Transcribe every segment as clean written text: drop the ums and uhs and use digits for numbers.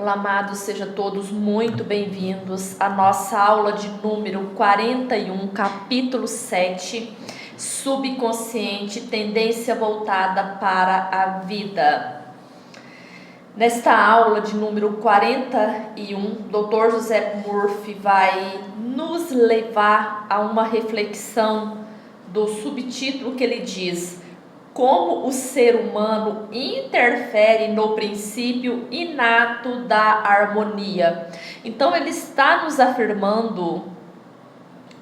Olá, amados, sejam todos muito bem-vindos à nossa aula de número 41, capítulo 7, subconsciente, tendência voltada para a vida. Nesta aula de número 41, Dr. José Murphy vai nos levar a uma reflexão do subtítulo que ele diz: como o ser humano interfere no princípio inato da harmonia. Então ele está nos afirmando,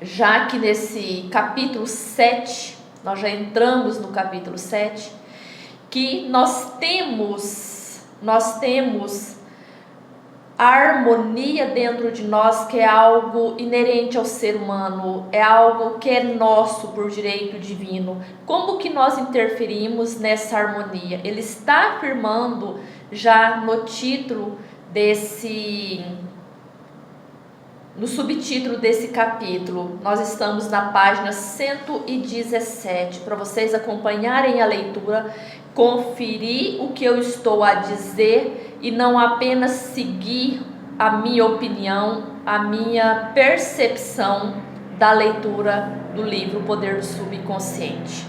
já que nesse capítulo 7, nós já entramos no capítulo 7, que nós temos a harmonia dentro de nós, que é algo inerente ao ser humano, é algo que é nosso por direito divino. Como que nós interferimos nessa harmonia? Ele está afirmando já no título no subtítulo desse capítulo. Nós estamos na página 117, para vocês acompanharem a leitura, conferir o que eu estou a dizer e não apenas seguir a minha opinião, a minha percepção da leitura do livro O Poder do Subconsciente.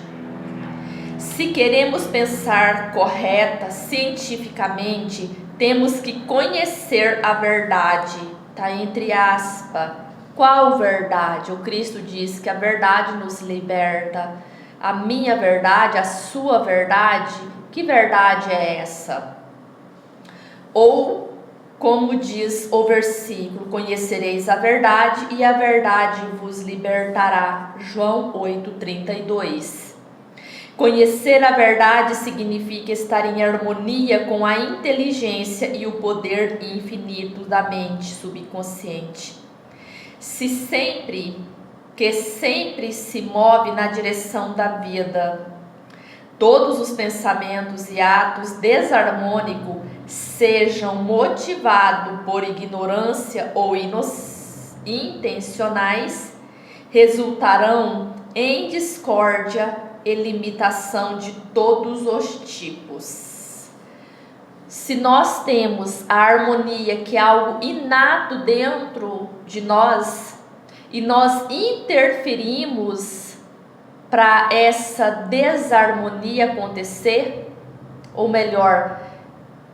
Se queremos pensar correta, cientificamente, temos que conhecer a verdade. Tá entre aspas. Qual verdade? O Cristo diz que a verdade nos liberta. A minha verdade, a sua verdade, que verdade é essa? Ou, como diz o versículo, conhecereis a verdade e a verdade vos libertará. João 8:32. Conhecer a verdade significa estar em harmonia com a inteligência e o poder infinito da mente subconsciente. Que sempre se move na direção da vida. Todos os pensamentos e atos desarmônicos, sejam motivados por ignorância ou intencionais, resultarão em discórdia e limitação de todos os tipos. Se nós temos a harmonia, que é algo inato dentro de nós, e nós interferimos para essa desarmonia acontecer, ou melhor,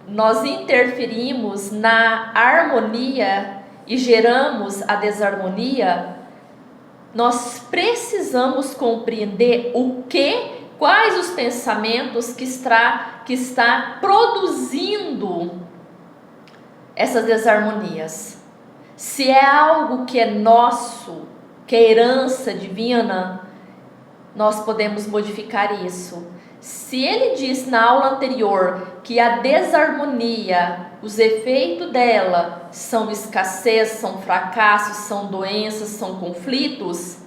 nós interferimos na harmonia e geramos a desarmonia, nós precisamos compreender quais os pensamentos que está produzindo essas desarmonias. Se é algo que é nosso, que é herança divina, nós podemos modificar isso. Se ele diz na aula anterior que a desarmonia, os efeitos dela são escassez, são fracassos, são doenças, são conflitos,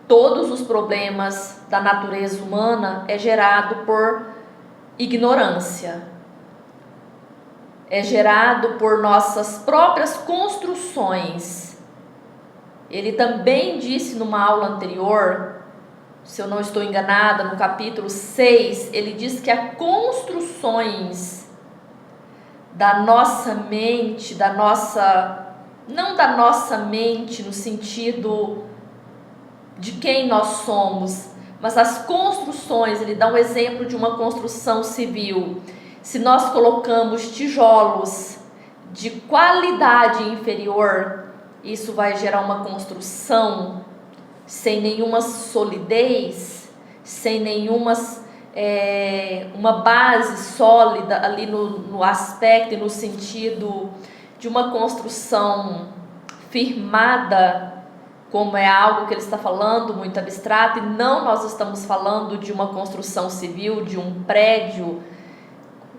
todos os problemas da natureza humana é gerado por ignorância. É gerado por nossas próprias construções. Ele também disse numa aula anterior, se eu não estou enganada, no capítulo 6, ele diz que as construções da nossa mente, não da nossa mente no sentido de quem nós somos, mas as construções, ele dá um exemplo de uma construção civil. Se nós colocamos tijolos de qualidade inferior, isso vai gerar uma construção sem nenhuma solidez, sem nenhuma uma base sólida ali no aspecto e no sentido de uma construção firmada, como é algo que ele está falando, muito abstrato, e não nós estamos falando de uma construção civil, de um prédio.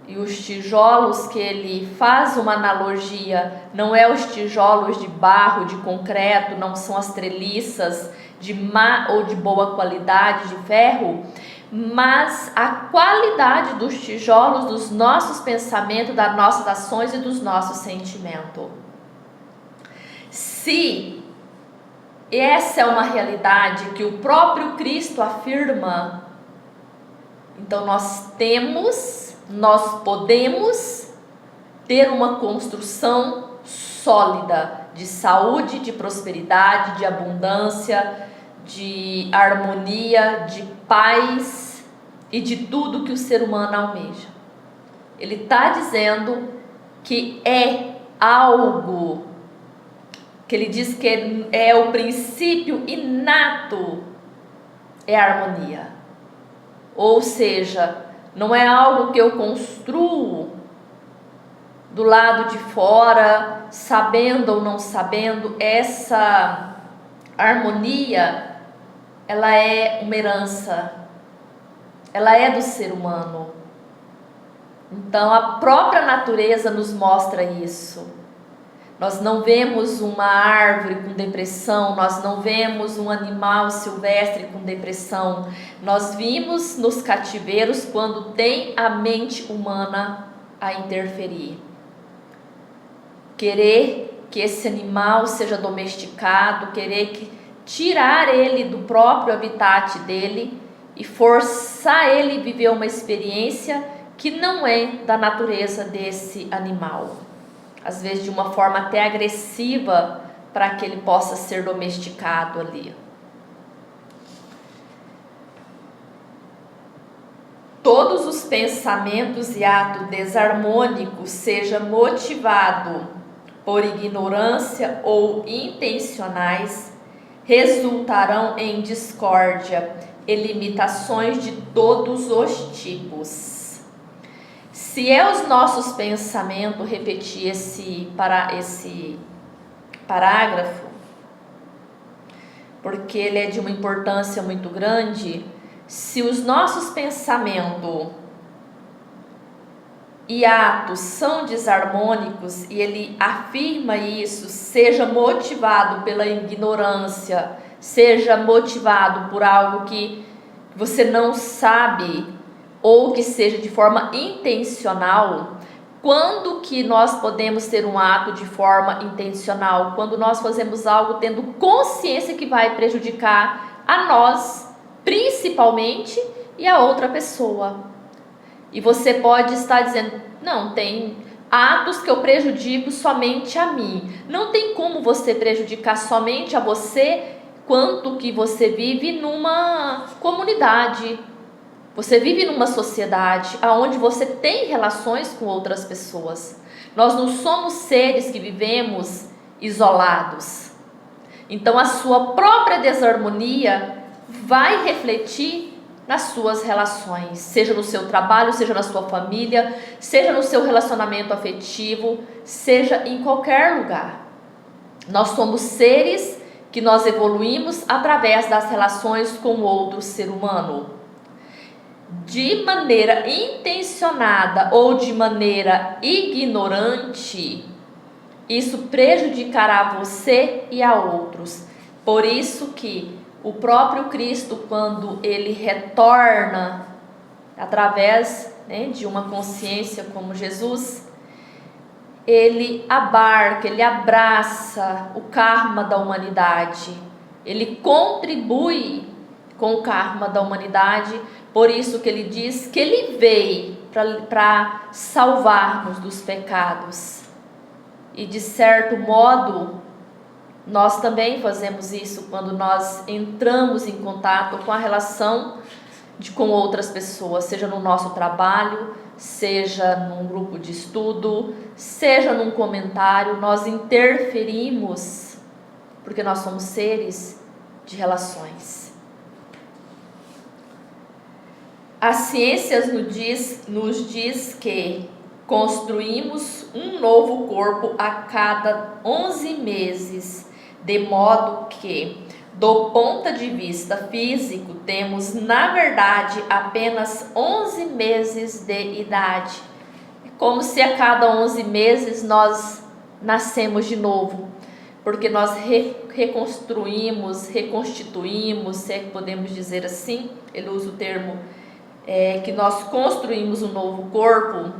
E os tijolos que ele faz uma analogia, não é os tijolos de barro, de concreto, não são as treliças de má ou de boa qualidade de ferro, mas a qualidade dos tijolos dos nossos pensamentos, das nossas ações e dos nossos sentimentos. Se essa é uma realidade que o próprio Cristo afirma, então nós podemos ter uma construção sólida de saúde, de prosperidade, de abundância, de harmonia, de paz e de tudo que o ser humano almeja. Ele está dizendo que é algo que ele diz que é o princípio inato, é a harmonia. Ou seja, não é algo que eu construo do lado de fora, sabendo ou não sabendo. Essa harmonia, ela é uma herança, ela é do ser humano. Então a própria natureza nos mostra isso. Nós não vemos uma árvore com depressão, nós não vemos um animal silvestre com depressão. Nós vimos nos cativeiros quando tem a mente humana a interferir. Querer que esse animal seja domesticado, querer tirar ele do próprio habitat dele e forçar ele a viver uma experiência que não é da natureza desse animal. Às vezes de uma forma até agressiva, para que ele possa ser domesticado ali. Todos os pensamentos e atos desarmônicos, seja motivado por ignorância ou intencionais, resultarão em discórdia e limitações de todos os tipos. Se é os nossos pensamentos, repetir esse parágrafo, porque ele é de uma importância muito grande. Se os nossos pensamentos e atos são desarmônicos, e ele afirma isso, seja motivado pela ignorância, seja motivado por algo que você não sabe, ou que seja de forma intencional. Quando que nós podemos ter um ato de forma intencional? Quando nós fazemos algo tendo consciência que vai prejudicar a nós, principalmente, e a outra pessoa. E você pode estar dizendo, não, tem atos que eu prejudico somente a mim. Não tem como você prejudicar somente a você, quanto que você vive numa comunidade. Você vive numa sociedade onde você tem relações com outras pessoas. Nós não somos seres que vivemos isolados. Então a sua própria desarmonia vai refletir nas suas relações, seja no seu trabalho, seja na sua família, seja no seu relacionamento afetivo, seja em qualquer lugar. Nós somos seres que nós evoluímos através das relações com outro ser humano. De maneira intencionada ou de maneira ignorante, isso prejudicará você e a outros. Por isso que o próprio Cristo, quando ele retorna através de uma consciência como Jesus, ele abarca, ele abraça o karma da humanidade, ele contribui com o karma da humanidade. Por isso que ele diz que ele veio para salvar-nos dos pecados. E de certo modo, nós também fazemos isso quando nós entramos em contato com a relação com outras pessoas, seja no nosso trabalho, seja num grupo de estudo, seja num comentário. Nós interferimos porque nós somos seres de relações. A ciência nos diz que construímos um novo corpo a cada 11 meses, de modo que, do ponto de vista físico, temos, na verdade, apenas 11 meses de idade. É como se a cada 11 meses nós nascemos de novo, porque nós reconstituímos, se é que podemos dizer assim, ele usa o termo que nós construímos um novo corpo.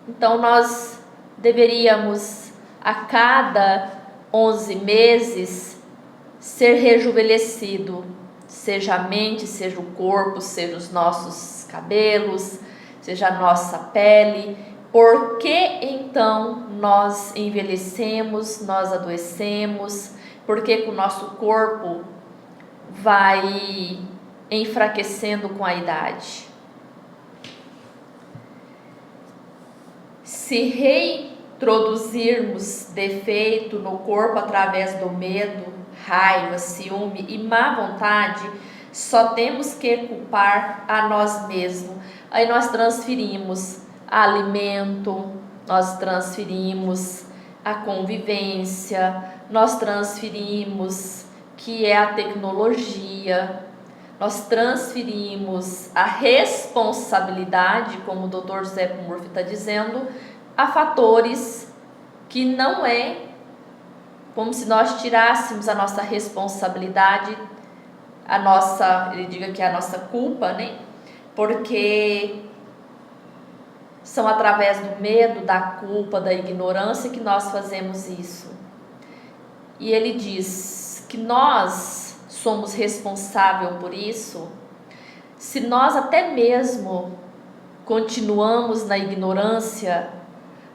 Então nós deveríamos a cada 11 meses ser rejuvenescido, seja a mente, seja o corpo, seja os nossos cabelos, seja a nossa pele, Por que então nós envelhecemos, nós adoecemos? Por que o nosso corpo vai enfraquecendo com a idade? Se reintroduzirmos defeito no corpo através do medo, raiva, ciúme e má vontade, só temos que culpar a nós mesmos. Aí nós transferimos alimento, nós transferimos a convivência, nós transferimos que é a tecnologia, nós transferimos a responsabilidade, como o Dr. José Murphy está dizendo, a fatores que não é como se nós tirássemos a nossa responsabilidade, ele diga que é a nossa culpa, né? Porque são através do medo, da culpa, da ignorância que nós fazemos isso. E ele diz que nós somos responsáveis por isso, se nós até mesmo continuamos na ignorância,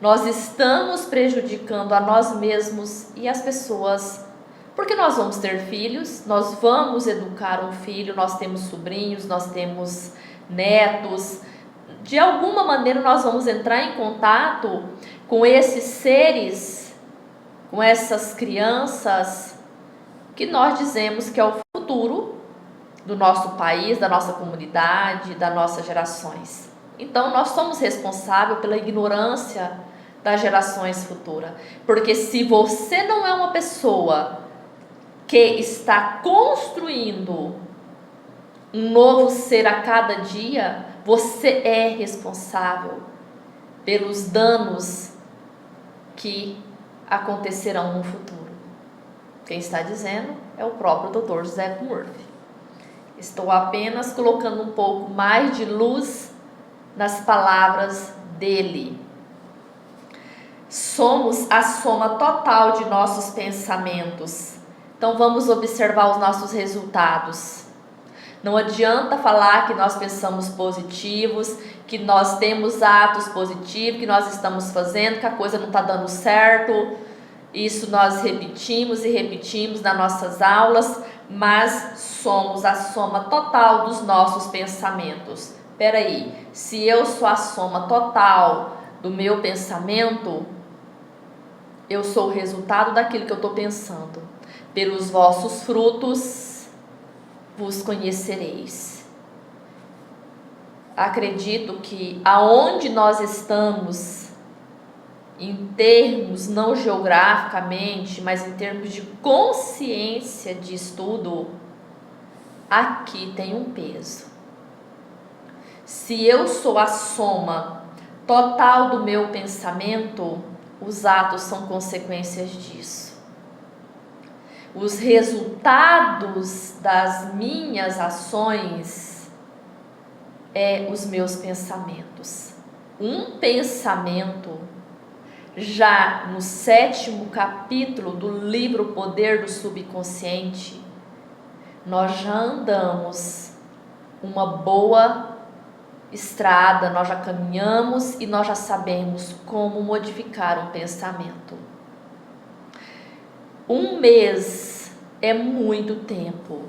nós estamos prejudicando a nós mesmos e as pessoas, porque nós vamos ter filhos, nós vamos educar um filho, nós temos sobrinhos, nós temos netos, de alguma maneira nós vamos entrar em contato com esses seres, com essas crianças, que nós dizemos que é o futuro do nosso país, da nossa comunidade, das nossas gerações. Então nós somos responsáveis pela ignorância das gerações futuras, porque se você não é uma pessoa que está construindo um novo ser a cada dia, você é responsável pelos danos que acontecerão no futuro. Quem está dizendo é o próprio Dr. José Murphy. Estou apenas colocando um pouco mais de luz nas palavras dele. Somos a soma total de nossos pensamentos. Então vamos observar os nossos resultados. Não adianta falar que nós pensamos positivos, que nós temos atos positivos, que nós estamos fazendo, que a coisa não está dando certo. Isso nós repetimos e repetimos nas nossas aulas, mas somos a soma total dos nossos pensamentos. Espera aí, se eu sou a soma total do meu pensamento, eu sou o resultado daquilo que eu estou pensando. Pelos vossos frutos vos conhecereis. Acredito que aonde nós estamos, em termos não geograficamente, mas em termos de consciência de estudo, aqui tem um peso. Se eu sou a soma total do meu pensamento, os atos são consequências disso. Os resultados das minhas ações os meus pensamentos. Um pensamento, já no 7º capítulo do livro Poder do Subconsciente, nós já andamos uma boa estrada, nós já caminhamos e nós já sabemos como modificar um pensamento. Um mês é muito tempo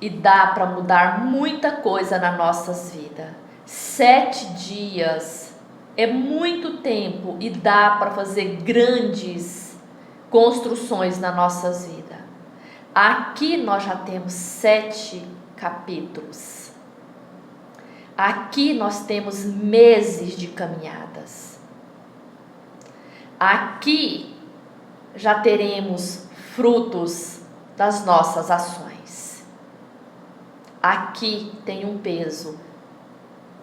e dá para mudar muita coisa nas nossas vidas. 7 dias é muito tempo e dá para fazer grandes construções nas nossas vidas. Aqui nós já temos 7 capítulos. Aqui nós temos meses de caminhadas. Aqui já teremos frutos das nossas ações. Aqui tem um peso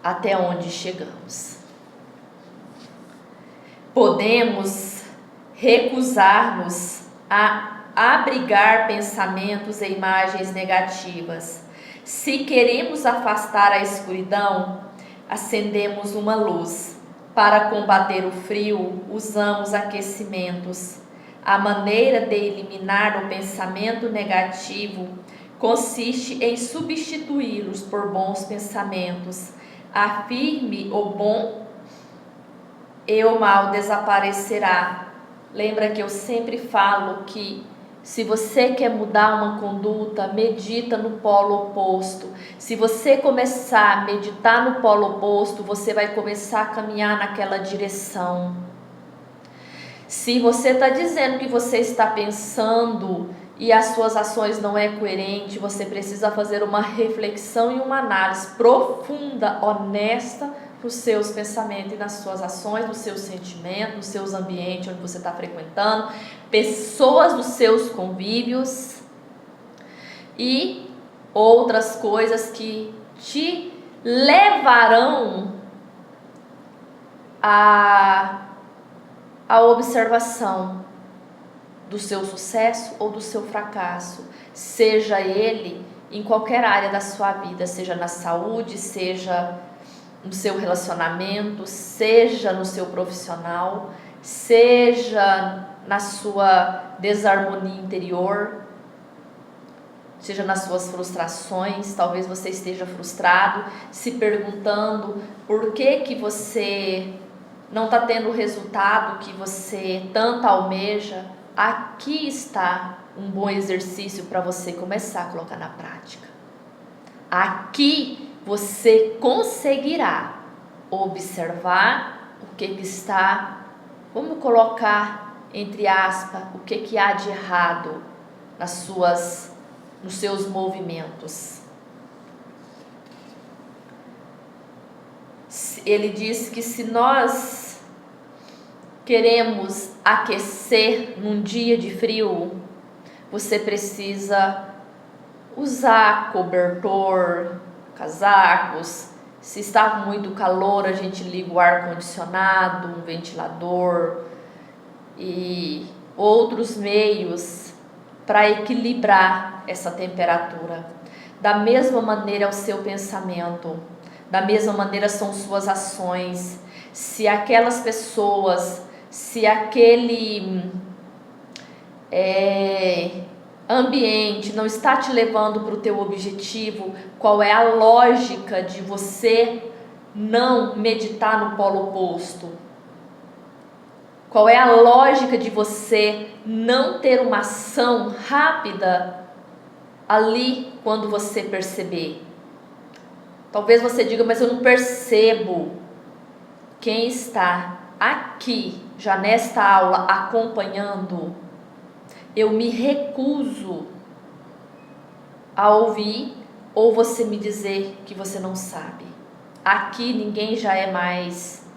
até onde chegamos. Podemos recusar-nos a abrigar pensamentos e imagens negativas. Se queremos afastar a escuridão, acendemos uma luz. Para combater o frio, usamos aquecimentos. A maneira de eliminar o pensamento negativo consiste em substituí-los por bons pensamentos. Afirme o bom e o mal desaparecerá. Lembra que eu sempre falo que se você quer mudar uma conduta, medita no polo oposto. Se você começar a meditar no polo oposto, você vai começar a caminhar naquela direção. Se você está dizendo que você está pensando e as suas ações não é coerente, você precisa fazer uma reflexão e uma análise profunda, honesta nos seus pensamentos e nas suas ações, nos seus sentimentos, nos seus ambientes onde você está frequentando, pessoas dos seus convívios e outras coisas que te levarão a observação do seu sucesso ou do seu fracasso, seja ele em qualquer área da sua vida, seja na saúde, seja no seu relacionamento, seja no seu profissional, seja na sua desarmonia interior, seja nas suas frustrações. Talvez você esteja frustrado, se perguntando por que você não está tendo o resultado que você tanto almeja. Aqui está um bom exercício para você começar a colocar na prática. Aqui você conseguirá observar o que está, vamos colocar entre aspas, o que há de errado nos seus movimentos. Ele diz que se nós queremos aquecer num dia de frio, você precisa usar cobertor, casacos. Se está muito calor, a gente liga o ar-condicionado, um ventilador e outros meios para equilibrar essa temperatura. Da mesma maneira é o seu pensamento, da mesma maneira são suas ações. Se aquelas pessoas, se aquele ambiente não está te levando para o teu objetivo, qual é a lógica de você não meditar no polo oposto? Qual é a lógica de você não ter uma ação rápida ali quando você perceber? Talvez você diga, mas eu não percebo. Quem está aqui, já nesta aula, acompanhando, eu me recuso a ouvir ou você me dizer que você não sabe. Aqui ninguém já é mais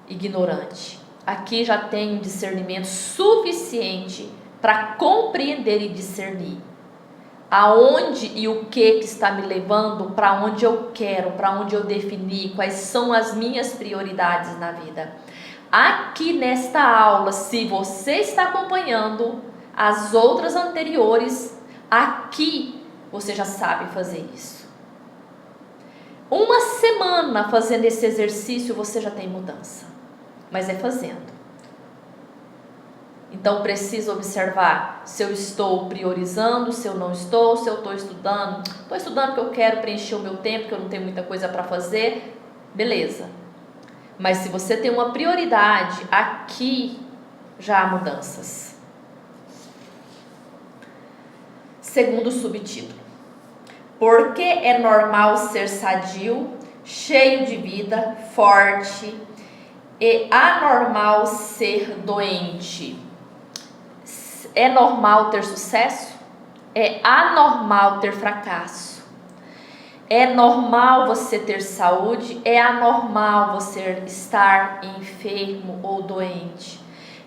ignorante. Aqui já tem um discernimento suficiente para compreender e discernir aonde e o que está me levando, para onde eu quero, para onde eu defini, quais são as minhas prioridades na vida. Aqui nesta aula, se você está acompanhando as outras anteriores, aqui você já sabe fazer isso. Uma semana fazendo esse exercício, você já tem mudança, mas é fazendo. Então preciso observar se eu estou priorizando, se eu não estou, se eu estou estudando porque eu quero preencher o meu tempo, que eu não tenho muita coisa para fazer, beleza. Mas se você tem uma prioridade, aqui já há mudanças. Segundo subtítulo: por que é normal ser sadio, cheio de vida, forte, e anormal ser doente? É normal ter sucesso? É anormal ter fracasso? É normal você ter saúde? É anormal você estar enfermo ou doente?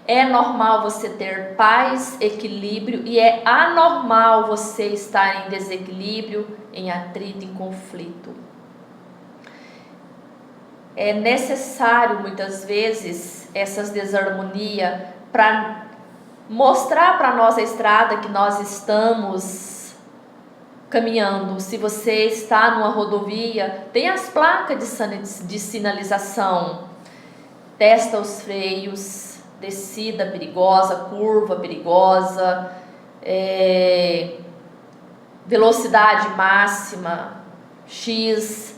É normal você ter paz, equilíbrio, e é anormal você estar em desequilíbrio, em atrito, em conflito. É necessário muitas vezes essas desarmonias para mostrar para nós a estrada que nós estamos caminhando. Se você está numa rodovia, tem as placas de sinalização. Testa os freios, descida perigosa, curva perigosa, velocidade máxima, X.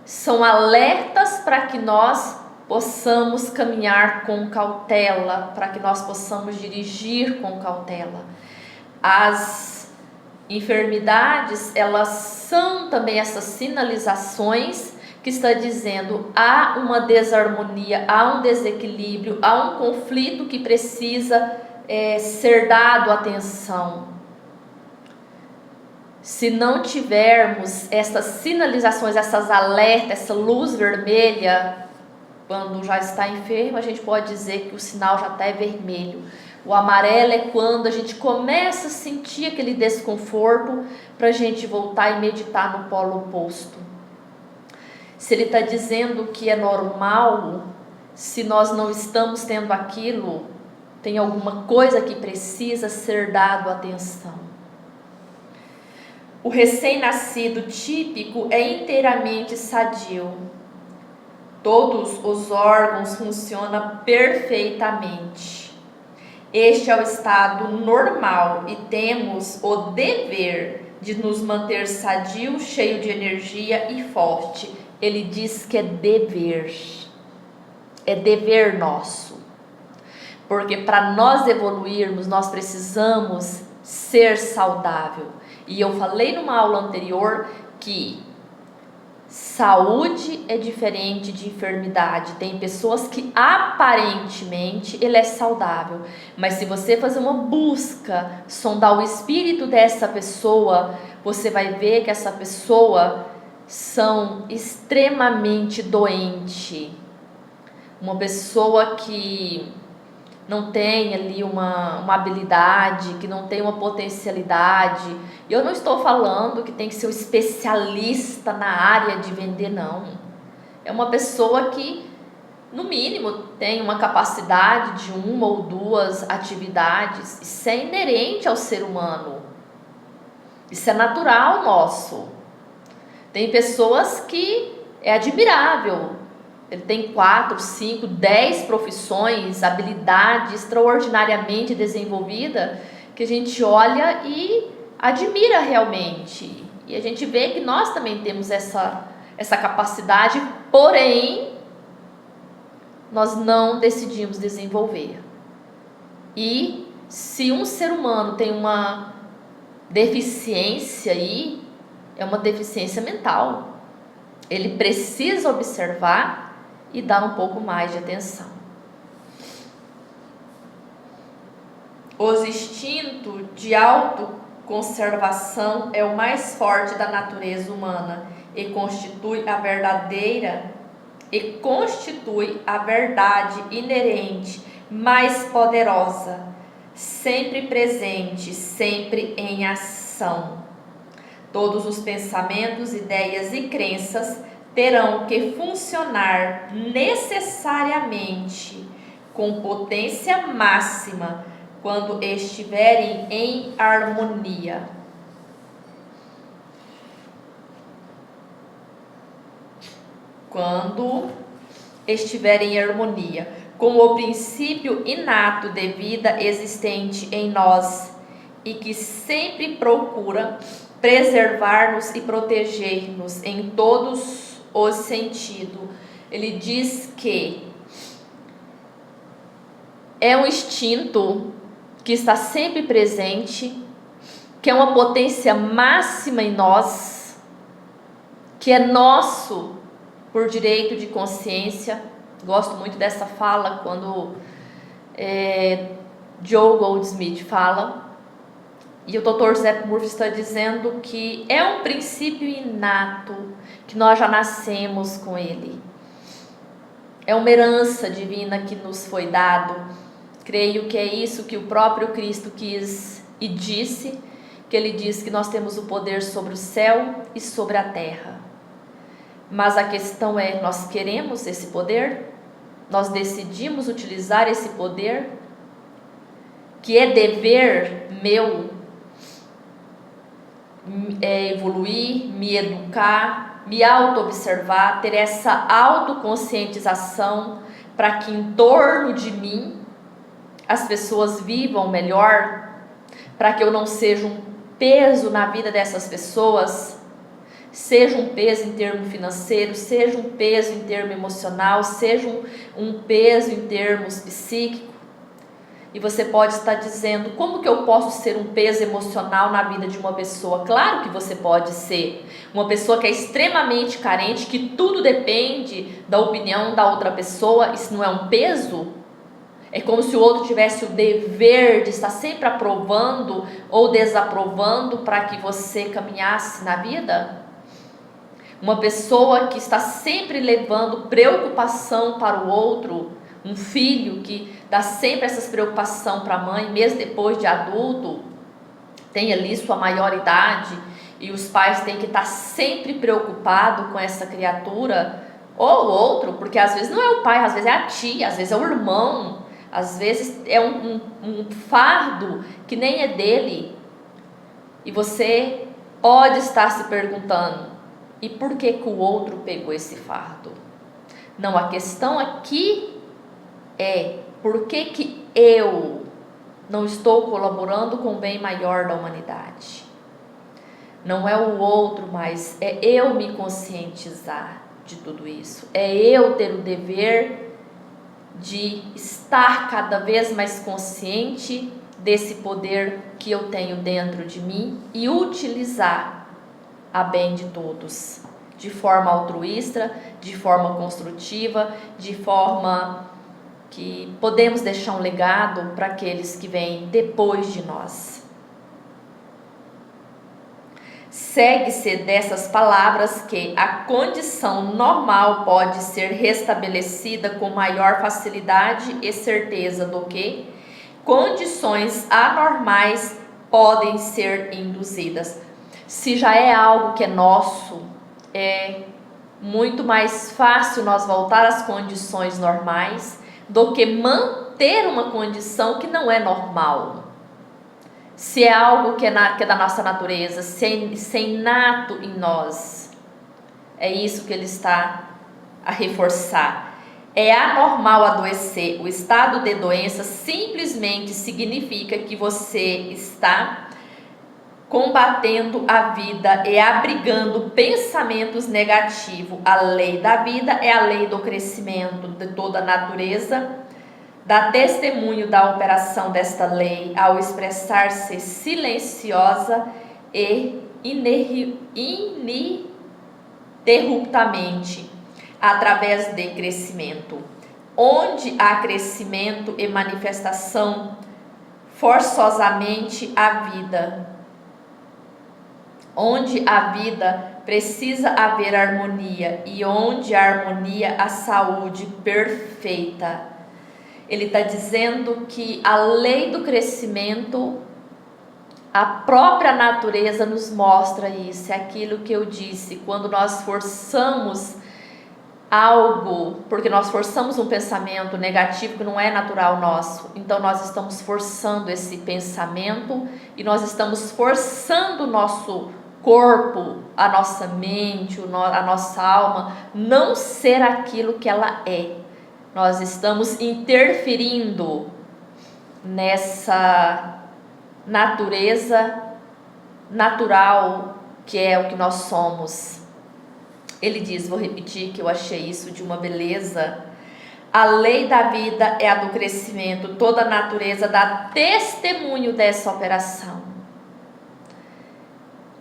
São alertas para que nós possamos caminhar com cautela, para que nós possamos dirigir com cautela. As enfermidades, elas são também essas sinalizações que está dizendo há uma desarmonia, há um desequilíbrio, há um conflito que precisa ser dado atenção. Se não tivermos essas sinalizações, essas alertas, essa luz vermelha, quando já está enfermo, a gente pode dizer que o sinal já está vermelho. O amarelo é quando a gente começa a sentir aquele desconforto para a gente voltar e meditar no polo oposto. Se ele está dizendo que é normal, se nós não estamos tendo aquilo, tem alguma coisa que precisa ser dado atenção. O recém-nascido típico é inteiramente sadio. Todos os órgãos funcionam perfeitamente. Este é o estado normal e temos o dever de nos manter sadio, cheio de energia e forte. Ele diz que é dever nosso. Porque para nós evoluirmos, nós precisamos ser saudável. E eu falei numa aula anterior que saúde é diferente de enfermidade. Tem pessoas que aparentemente ele é saudável, mas se você fazer uma busca, sondar o espírito dessa pessoa, você vai ver que essa pessoa são extremamente doente. Uma pessoa que não tem ali uma habilidade, que não tem uma potencialidade. Eu não estou falando que tem que ser um especialista na área de vender, não. É uma pessoa que, no mínimo, tem uma capacidade de uma ou duas atividades. Isso é inerente ao ser humano. Isso é natural nosso. Tem pessoas que é admirável. Ele tem 4, 5, 10 profissões, habilidade extraordinariamente desenvolvida, que a gente olha e admira realmente. E a gente vê que nós também temos essa capacidade, porém, nós não decidimos desenvolver. E se um ser humano tem uma deficiência aí, é uma deficiência mental. Ele precisa observar e dar um pouco mais de atenção. Os instintos de autoconservação é o mais forte da natureza humana e constitui a verdade inerente, mais poderosa, sempre presente, sempre em ação. Todos os pensamentos, ideias e crenças terão que funcionar necessariamente com potência máxima quando estiverem em harmonia. Quando estiverem em harmonia com o princípio inato de vida existente em nós e que sempre procura preservar-nos e proteger-nos em todos os sentidos. Ele diz que é um instinto que está sempre presente, que é uma potência máxima em nós, que é nosso por direito de consciência. Gosto muito dessa fala quando Joe Goldsmith fala. E o Dr. Zé Murphy está dizendo que é um princípio inato, que nós já nascemos com ele. É uma herança divina que nos foi dado. Creio que é isso que o próprio Cristo quis e disse, que ele diz que nós temos o poder sobre o céu e sobre a terra. Mas a questão é, nós queremos esse poder? Nós decidimos utilizar esse poder? Que é dever meu evoluir, me educar, me auto-observar, ter essa autoconscientização para que em torno de mim as pessoas vivam melhor, para que eu não seja um peso na vida dessas pessoas, seja um peso em termo financeiro, seja um peso em termo emocional, seja um peso em termos psíquicos. E você pode estar dizendo, como que eu posso ser um peso emocional na vida de uma pessoa? Claro que você pode ser uma pessoa que é extremamente carente, que tudo depende da opinião da outra pessoa. Isso não é um peso? É como se o outro tivesse o dever de estar sempre aprovando ou desaprovando para que você caminhasse na vida? Uma pessoa que está sempre levando preocupação para o outro, um filho que dá sempre essa preocupação para a mãe, mesmo depois de adulto, tem ali sua maioridade, e os pais têm que estar sempre preocupados com essa criatura, ou o outro, porque às vezes não é o pai, às vezes é a tia, às vezes é o irmão, às vezes é um fardo que nem é dele, e você pode estar se perguntando, e por que que o outro pegou esse fardo? Não, a questão aqui é, por que que eu não estou colaborando com o bem maior da humanidade? Não é o outro, mas é eu me conscientizar de tudo isso. É eu ter o dever de estar cada vez mais consciente desse poder que eu tenho dentro de mim e utilizar a bem de todos, de forma altruísta, de forma construtiva, de forma que podemos deixar um legado para aqueles que vêm depois de nós. Segue-se dessas palavras que a condição normal pode ser restabelecida com maior facilidade e certeza do que condições anormais podem ser induzidas. Se já é algo que é nosso, é muito mais fácil nós voltar às condições normais do que manter uma condição que não é normal. Se é algo que é da nossa natureza, se é inato em nós, é isso que ele está a reforçar. É anormal adoecer. O estado de doença simplesmente significa que você está combatendo a vida e abrigando pensamentos negativos. A lei da vida é a lei do crescimento de toda a natureza. Dá testemunho da operação desta lei ao expressar-se silenciosa e ininterruptamente através de crescimento. Onde há crescimento e manifestação, forçosamente a vida. Onde a vida precisa haver harmonia, e onde a harmonia, a saúde perfeita. Ele está dizendo que a lei do crescimento, a própria natureza nos mostra isso. É aquilo que eu disse, quando nós forçamos algo, porque nós forçamos um pensamento negativo que não é natural nosso, então nós estamos forçando esse pensamento e nós estamos forçando o nosso corpo, a nossa mente, a nossa alma não ser aquilo que ela é. Nós estamos interferindo nessa natureza natural que é o que nós somos. Ele diz, vou repetir que eu achei isso de uma beleza: a lei da vida é a do crescimento, toda a natureza dá testemunho dessa operação.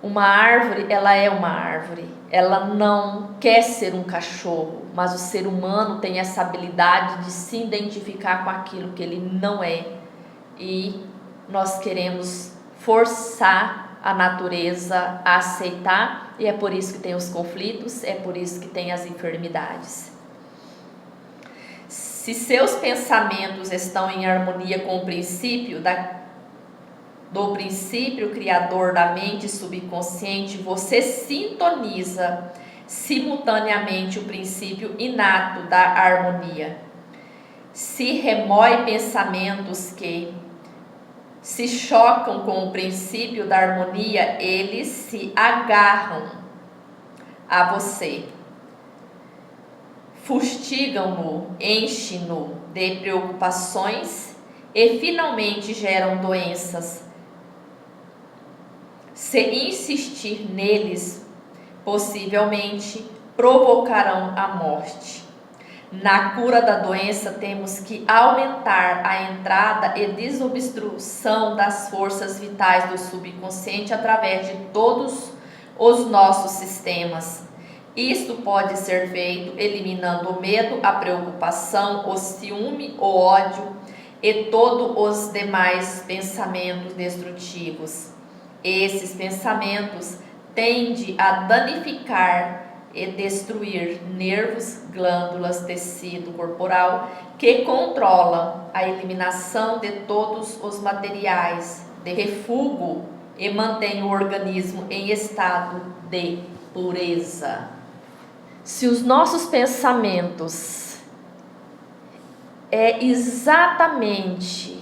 Uma árvore, ela é uma árvore, ela não quer ser um cachorro, mas o ser humano tem essa habilidade de se identificar com aquilo que ele não é, e nós queremos forçar a natureza a aceitar, e é por isso que tem os conflitos, é por isso que tem as enfermidades. Se seus pensamentos estão em harmonia com o princípio do princípio criador da mente subconsciente, você sintoniza simultaneamente o princípio inato da harmonia. Se remói pensamentos que se chocam com o princípio da harmonia, eles se agarram a você, fustigam-no, enchem-no de preocupações e finalmente geram doenças. Se insistir neles, possivelmente provocarão a morte. Na cura da doença, temos que aumentar a entrada e desobstrução das forças vitais do subconsciente através de todos os nossos sistemas. Isto pode ser feito eliminando o medo, a preocupação, o ciúme, o ódio e todos os demais pensamentos destrutivos. Esses pensamentos tendem a danificar e destruir nervos, glândulas, tecido corporal que controlam a eliminação de todos os materiais de refúgio e mantém o organismo em estado de pureza. Se os nossos pensamentos é exatamente,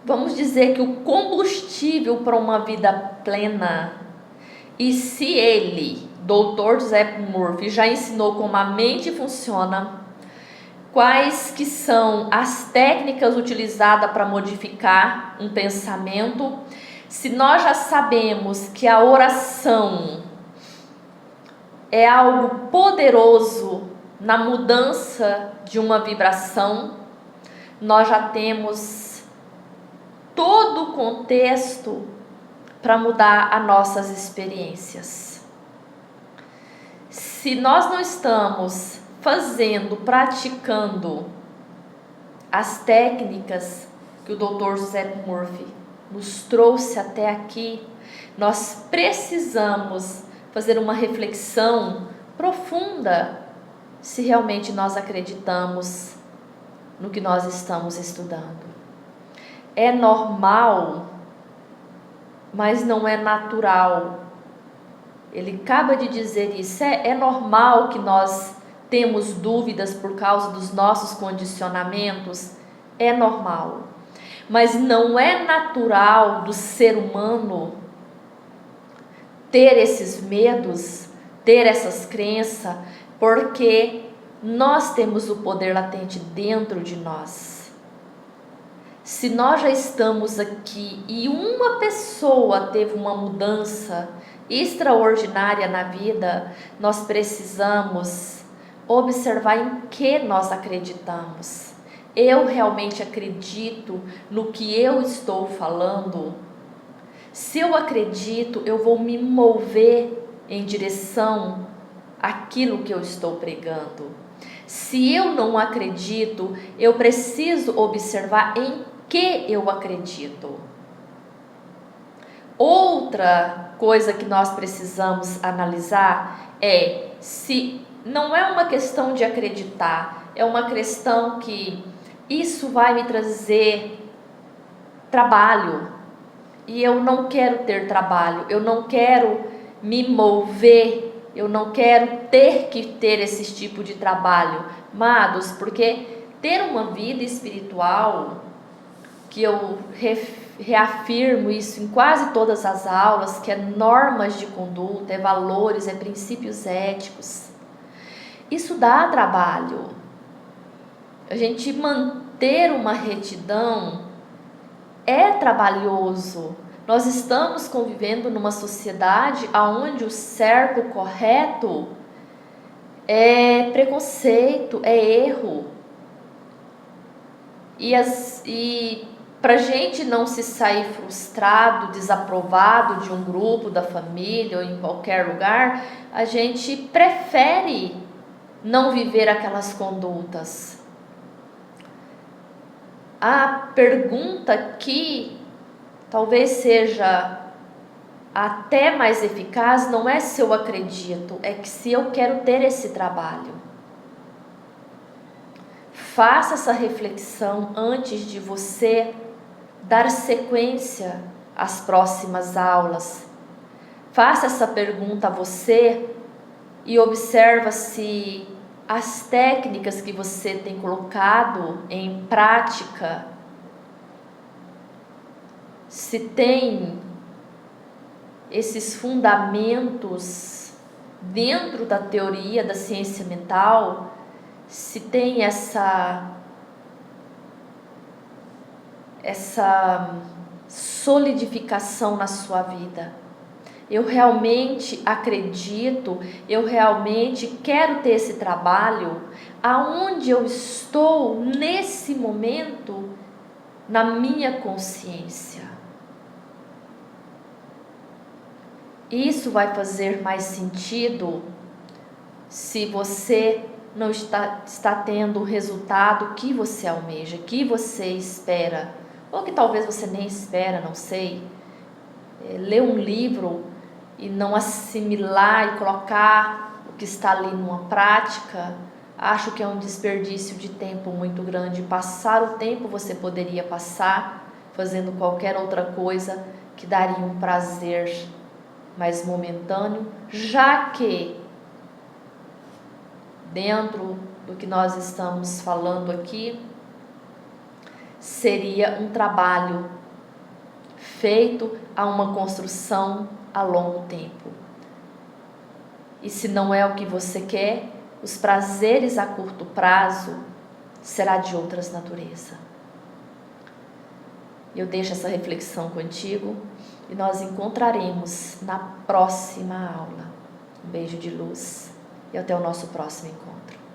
vamos dizer que o combustível para uma vida plena, e se ele, Dr. Joseph Murphy, já ensinou como a mente funciona, quais que são as técnicas utilizadas para modificar um pensamento, se nós já sabemos que a oração é algo poderoso na mudança de uma vibração, nós já temos todo o contexto para mudar as nossas experiências. Se nós não estamos praticando as técnicas que o Dr. Joseph Murphy nos trouxe até aqui, nós precisamos fazer uma reflexão profunda se realmente nós acreditamos no que nós estamos estudando. É normal, mas não é natural. Ele acaba de dizer isso. É normal que nós temos dúvidas por causa dos nossos condicionamentos. É normal. Mas não é natural do ser humano ter esses medos, ter essas crenças, porque nós temos o poder latente dentro de nós. Se nós já estamos aqui e uma pessoa teve uma mudança extraordinária na vida, nós precisamos observar em que nós acreditamos. Eu realmente acredito no que eu estou falando? Se eu acredito, eu vou me mover em direção àquilo que eu estou pregando. Se eu não acredito, eu preciso observar em que eu acredito. Outra coisa que nós precisamos analisar é se não é uma questão de acreditar, é uma questão que isso vai me trazer trabalho. E eu não quero ter trabalho, eu não quero me mover, eu não quero ter que ter esse tipo de trabalho, amados, porque ter uma vida espiritual, que eu reafirmo isso em quase todas as aulas, que é normas de conduta, é valores, é princípios éticos, isso dá trabalho. A gente manter uma retidão é trabalhoso. Nós estamos convivendo numa sociedade onde o certo, o correto é preconceito, é erro. E para a gente não se sair frustrado, desaprovado de um grupo, da família ou em qualquer lugar, a gente prefere não viver aquelas condutas. A pergunta que talvez seja até mais eficaz não é se eu acredito, é que se eu quero ter esse trabalho. Faça essa reflexão antes de você dar sequência às próximas aulas. Faça essa pergunta a você e observa se as técnicas que você tem colocado em prática, se tem esses fundamentos dentro da teoria da ciência mental, se tem essa solidificação na sua vida. eu realmente acredito, eu realmente quero ter esse trabalho, aonde eu estou nesse momento na minha consciência. Isso vai fazer mais sentido se você não está tendo o resultado que você almeja, que você espera, ou que talvez você nem espera, não sei. Ler um livro e não assimilar e colocar o que está ali numa prática, acho que é um desperdício de tempo muito grande. Passar o tempo você poderia passar fazendo qualquer outra coisa que daria um prazer mais momentâneo, já que dentro do que nós estamos falando aqui, seria um trabalho feito a uma construção a longo tempo. E se não é o que você quer, os prazeres a curto prazo será de outras natureza. Eu deixo essa reflexão contigo e nós encontraremos na próxima aula. Um beijo de luz e até o nosso próximo encontro.